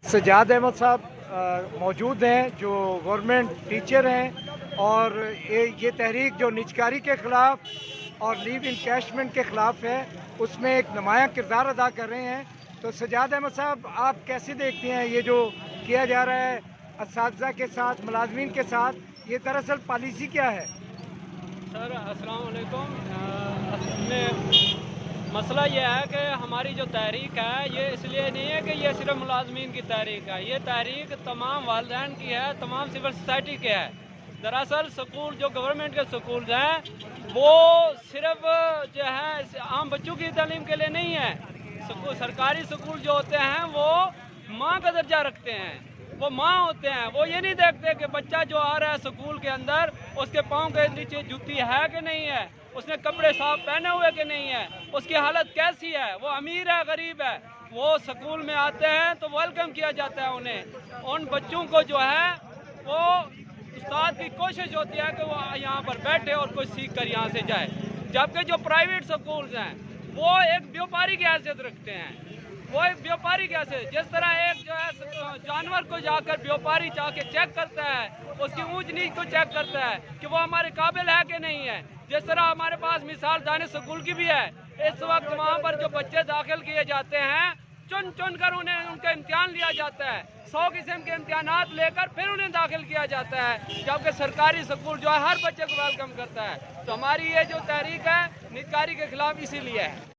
سجاد احمد صاحب موجود ہیں جو گورنمنٹ ٹیچر ہیں، اور یہ تحریک جو نجکاری کے خلاف اور لیو انکیشمنٹ کے خلاف ہے، اس میں ایک نمایاں کردار ادا کر رہے ہیں۔ تو سجاد احمد صاحب، آپ کیسے دیکھتے ہیں یہ جو کیا جا رہا ہے اساتذہ کے ساتھ، ملازمین کے ساتھ؟ یہ دراصل پالیسی کیا ہے؟ سر السلام علیکم۔ اصل میں مسئلہ یہ ہے کہ ہماری جو تحریک ہے یہ اس لیے نہیں ہے کہ یہ صرف ملازمین کی تحریک ہے، یہ تحریک تمام والدین کی ہے، تمام سول سوسائٹی کے ہے۔ دراصل سکول جو گورنمنٹ کے سکولز ہیں وہ صرف جو ہے عام بچوں کی تعلیم کے لیے نہیں ہے۔ سرکاری سکول جو ہوتے ہیں وہ ماں کا درجہ رکھتے ہیں، وہ ماں ہوتے ہیں، وہ یہ نہیں دیکھتے کہ بچہ جو آ رہا ہے سکول کے اندر اس کے پاؤں کے نیچے جوتی ہے کہ نہیں ہے، اس نے کپڑے صاف پہنے ہوئے کہ نہیں ہے، اس کی حالت کیسی ہے، وہ امیر ہے غریب ہے۔ وہ سکول میں آتے ہیں تو ویلکم کیا جاتا ہے انہیں۔ ان بچوں کو جو ہے وہ استاد کی کوشش ہوتی ہے کہ وہ یہاں پر بیٹھے اور کچھ سیکھ کر یہاں سے جائے، جبکہ جو پرائیویٹ سکولز ہیں وہ ایک بیوپاری کی حیثیت رکھتے ہیں۔ وہ ایک بیوپاری کی حیثیت، جس طرح ایک جو ہے جانور کو جا کر بیوپاری جا کے چیک کرتا ہے، اس کی اونچ نیچ کو چیک کرتا ہے کہ وہ ہمارے قابل ہے کہ نہیں ہے، جس طرح ہمارے پاس مثال دانش سکول کی بھی ہے۔ اس وقت وہاں پر جو بچے داخل کیے جاتے ہیں چن چن کر انہیں ان کا امتحان لیا جاتا ہے، 100 قسم کے امتحانات لے کر پھر انہیں داخل کیا جاتا ہے، جبکہ سرکاری سکول جو ہے ہر بچے کو ویلکم کرتا ہے۔ تو ہماری یہ جو تحریک ہے نجکاری کے خلاف اسی لیے ہے۔